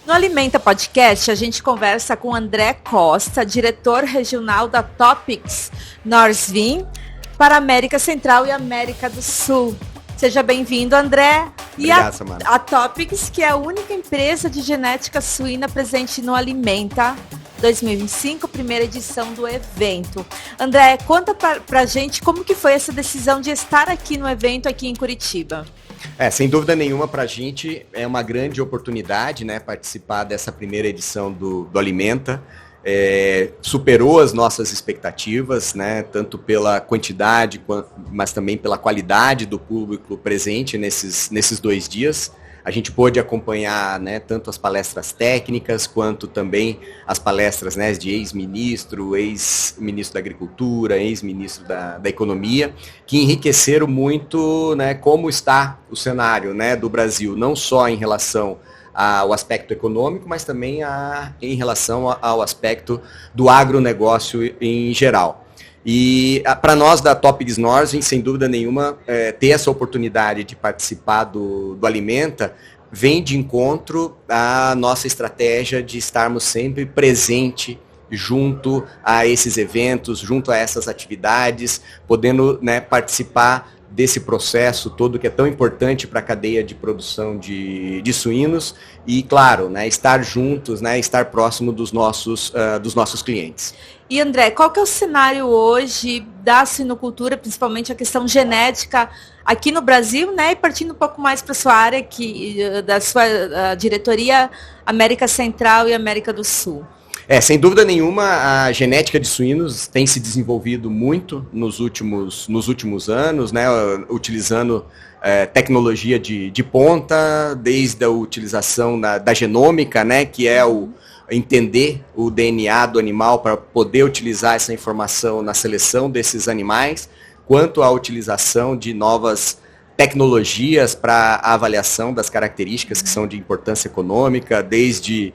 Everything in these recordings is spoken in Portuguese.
No Alimenta Podcast, a gente conversa com André Costa, diretor regional da Topics Norsvin para a América Central e América do Sul. Seja bem-vindo, André. Obrigado, Samara. A Topics, que é a única empresa de genética suína presente no Alimenta 2025, primeira edição do evento. André, conta pra gente como que foi essa decisão de estar aqui no evento aqui em Curitiba. Sem dúvida nenhuma, para a gente é uma grande oportunidade, né, participar dessa primeira edição do Alimenta. Superou as nossas expectativas, né, tanto pela quantidade, mas também pela qualidade do público presente nesses 2 dias. A gente pôde acompanhar, né, tanto as palestras técnicas, quanto também as palestras, né, de ex-ministro da Agricultura, ex-ministro da Economia, que enriqueceram muito, né, como está o cenário, né, do Brasil, não só em relação ao aspecto econômico, mas também em relação ao aspecto do agronegócio em geral. E para nós da Topics Norsvin, sem dúvida nenhuma, ter essa oportunidade de participar do Alimenta vem de encontro à nossa estratégia de estarmos sempre presente junto a esses eventos, junto a essas atividades, podendo, né, participar desse processo todo que é tão importante para a cadeia de produção de suínos e, claro, né, estar juntos, né, estar próximo dos nossos clientes. E André, qual que é o cenário hoje da suinocultura, principalmente a questão genética aqui no Brasil, né? E partindo um pouco mais para a sua área, da sua diretoria América Central e América do Sul. Sem dúvida nenhuma, a genética de suínos tem se desenvolvido muito nos últimos anos, né? Utilizando tecnologia de ponta, desde a utilização da genômica, né? Que é entender o DNA do animal para poder utilizar essa informação na seleção desses animais, quanto à utilização de novas tecnologias para a avaliação das características que são de importância econômica, desde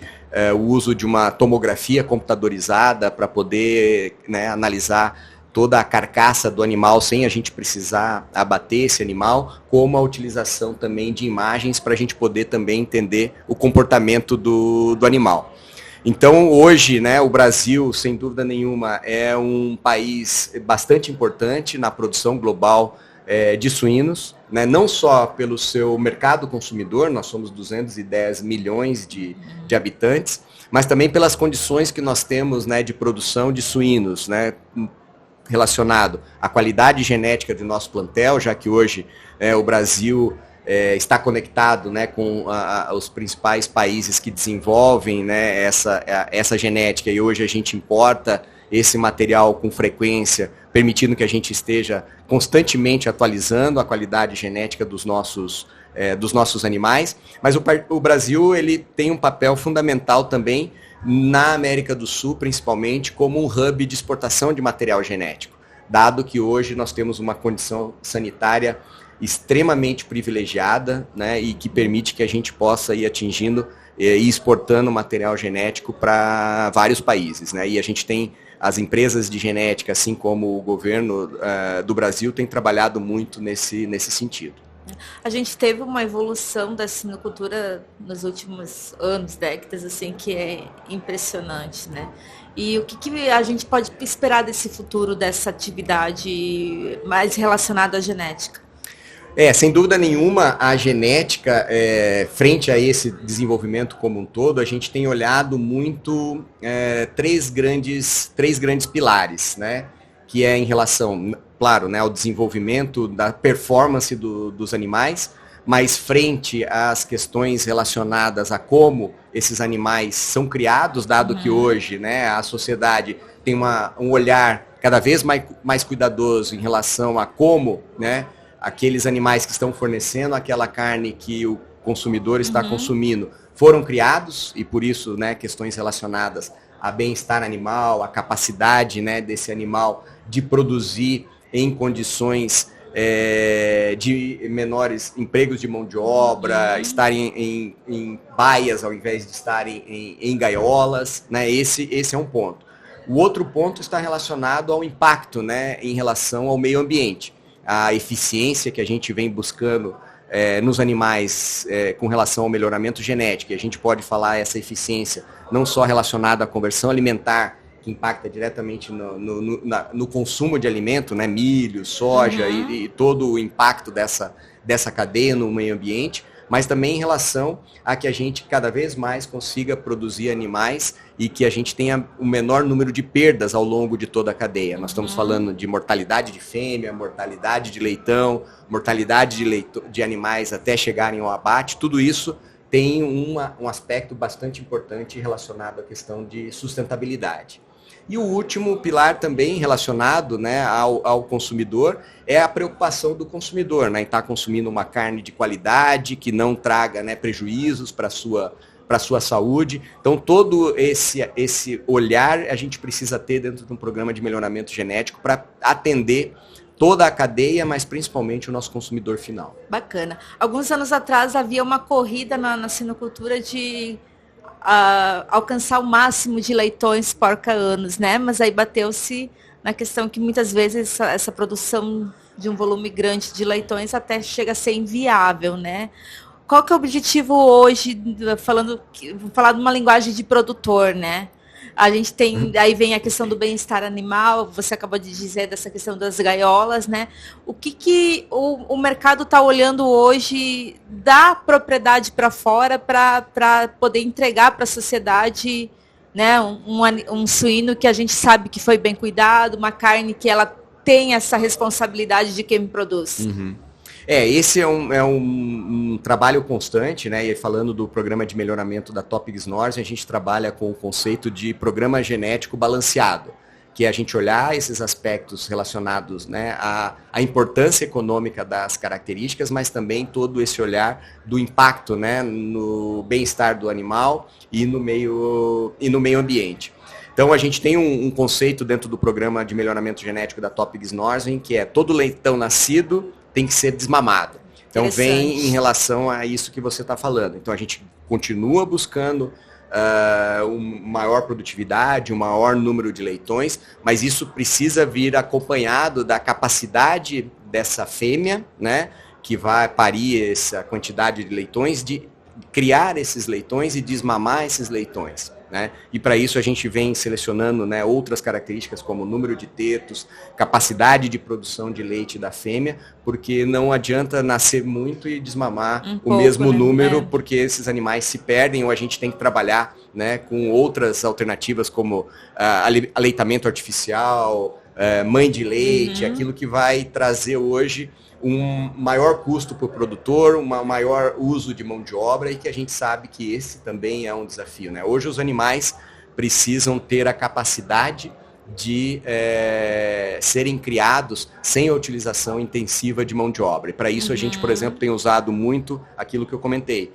o uso de uma tomografia computadorizada para poder, né, analisar toda a carcaça do animal sem a gente precisar abater esse animal, como a utilização também de imagens para a gente poder também entender o comportamento do animal. Então, hoje, né, o Brasil, sem dúvida nenhuma, é um país bastante importante na produção global de suínos, né, não só pelo seu mercado consumidor, nós somos 210 milhões de habitantes, mas também pelas condições que nós temos, né, de produção de suínos, né, relacionado à qualidade genética do nosso plantel, já que hoje o Brasil está conectado, né, com os principais países que desenvolvem, né, essa genética, e hoje a gente importa esse material com frequência, permitindo que a gente esteja constantemente atualizando a qualidade genética dos nossos animais. Mas o Brasil, ele tem um papel fundamental também na América do Sul, principalmente como um hub de exportação de material genético, dado que hoje nós temos uma condição sanitária extremamente privilegiada, né, e que permite que a gente possa ir atingindo e exportando material genético para vários países, né, e a gente tem as empresas de genética, assim como o governo do Brasil, tem trabalhado muito nesse sentido. A gente teve uma evolução da suinocultura nos últimos anos, décadas, assim, que é impressionante, né? E o que a gente pode esperar desse futuro, dessa atividade mais relacionada à genética? Sem dúvida nenhuma, a genética, frente a esse desenvolvimento como um todo, a gente tem olhado muito três grandes pilares, né? Que é em relação, claro, né, ao desenvolvimento da performance dos animais, mas frente às questões relacionadas a como esses animais são criados, dado que hoje, né, a sociedade tem um olhar cada vez mais cuidadoso em relação a como, né, aqueles animais que estão fornecendo aquela carne que o consumidor está consumindo foram criados, e por isso, né, questões relacionadas a bem-estar animal, a capacidade, né, desse animal de produzir em condições de menores empregos de mão de obra, estarem em baias ao invés de estarem em gaiolas, né? Esse é um ponto. O outro ponto está relacionado ao impacto, né, em relação ao meio ambiente. A eficiência que a gente vem buscando nos animais com relação ao melhoramento genético, e a gente pode falar essa eficiência não só relacionada à conversão alimentar, que impacta diretamente no consumo de alimento, né, milho, soja e todo o impacto dessa cadeia no meio ambiente, mas também em relação a que a gente cada vez mais consiga produzir animais e que a gente tenha o menor número de perdas ao longo de toda a cadeia. Nós estamos falando de mortalidade de fêmea, mortalidade de leitão, mortalidade de animais até chegarem ao abate, tudo isso tem um aspecto bastante importante relacionado à questão de sustentabilidade. E o último pilar também relacionado, né, ao consumidor é a preocupação do consumidor, né, em estar consumindo uma carne de qualidade, que não traga, né, prejuízos para a sua saúde. Então, todo esse olhar a gente precisa ter dentro de um programa de melhoramento genético para atender toda a cadeia, mas principalmente o nosso consumidor final. Bacana. Alguns anos atrás havia uma corrida na sinocultura de alcançar o máximo de leitões porca-anos, né? Mas aí bateu-se na questão que muitas vezes essa produção de um volume grande de leitões até chega a ser inviável, né? Qual que é o objetivo hoje, vou falar de uma linguagem de produtor, né? A gente tem, aí vem a questão do bem-estar animal, você acabou de dizer dessa questão das gaiolas, né? O que o mercado está olhando hoje da propriedade para fora para poder entregar para a sociedade, né, um suíno que a gente sabe que foi bem cuidado, uma carne que ela tem essa responsabilidade de quem produz. Esse é um trabalho constante, né? E falando do programa de melhoramento da Topigs Norte, a gente trabalha com o conceito de programa genético balanceado, que é a gente olhar esses aspectos relacionados, né, à importância econômica das características, mas também todo esse olhar do impacto, né, no bem-estar do animal e no meio ambiente. Então a gente tem um conceito dentro do programa de melhoramento genético da Topigs Norte, que é todo leitão nascido tem que ser desmamado. Então vem em relação a isso que você está falando. Então a gente continua buscando uma maior produtividade, um maior número de leitões, mas isso precisa vir acompanhado da capacidade dessa fêmea, né, que vai parir essa quantidade de leitões, de criar esses leitões e desmamar esses leitões. Né? E para isso a gente vem selecionando, né, outras características como número de tetos, capacidade de produção de leite da fêmea, porque não adianta nascer muito e desmamar o mesmo número, porque esses animais se perdem, ou a gente tem que trabalhar, né, com outras alternativas como aleitamento artificial, mãe de leite, aquilo que vai trazer hoje um maior custo para o produtor, um maior uso de mão de obra, e que a gente sabe que esse também é um desafio, né? Hoje os animais precisam ter a capacidade de serem criados sem a utilização intensiva de mão de obra. E para isso a gente, por exemplo, tem usado muito aquilo que eu comentei.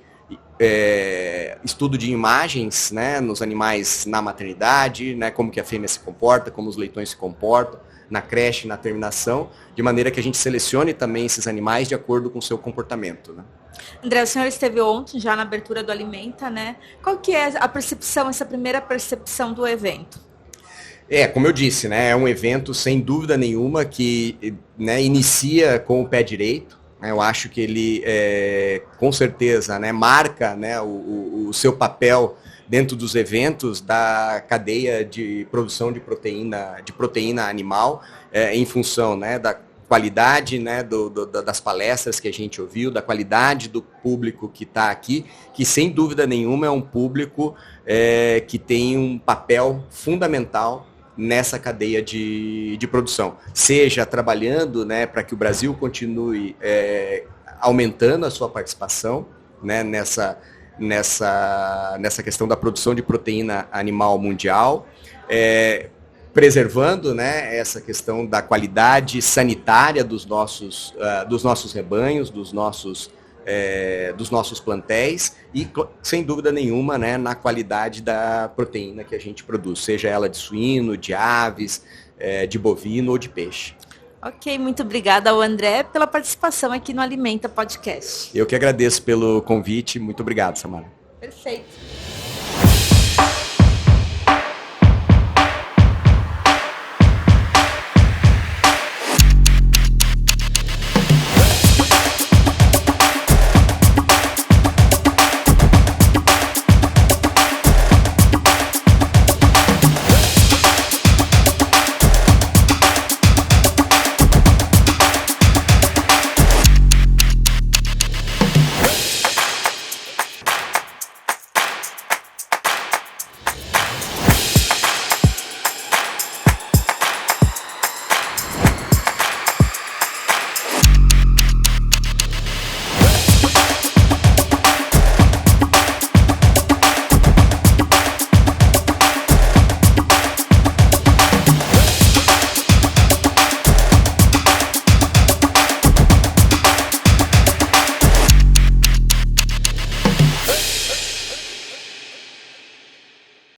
Estudo de imagens, né, nos animais na maternidade, né, como que a fêmea se comporta, como os leitões se comportam, na creche, na terminação, de maneira que a gente selecione também esses animais de acordo com o seu comportamento. Né? André, o senhor esteve ontem já na abertura do Alimenta, né? Qual que é a percepção, essa primeira percepção do evento? Como eu disse, né, é um evento sem dúvida nenhuma que, né, inicia com o pé direito. Eu acho que ele, com certeza, né, marca, né, o seu papel dentro dos eventos da cadeia de produção de proteína animal, em função, né, da qualidade, né, das palestras que a gente ouviu, da qualidade do público que está aqui, que sem dúvida nenhuma é um público que tem um papel fundamental nessa cadeia de produção. Seja trabalhando, né, para que o Brasil continue aumentando a sua participação, né, nessa questão da produção de proteína animal mundial, preservando, né, essa questão da qualidade sanitária dos nossos rebanhos, dos nossos plantéis e, sem dúvida nenhuma, né, na qualidade da proteína que a gente produz, seja ela de suíno, de aves, de bovino ou de peixe. Ok, muito obrigada ao André pela participação aqui no Alimenta Podcast. Eu que agradeço pelo convite. Muito obrigado, Samara. Perfeito.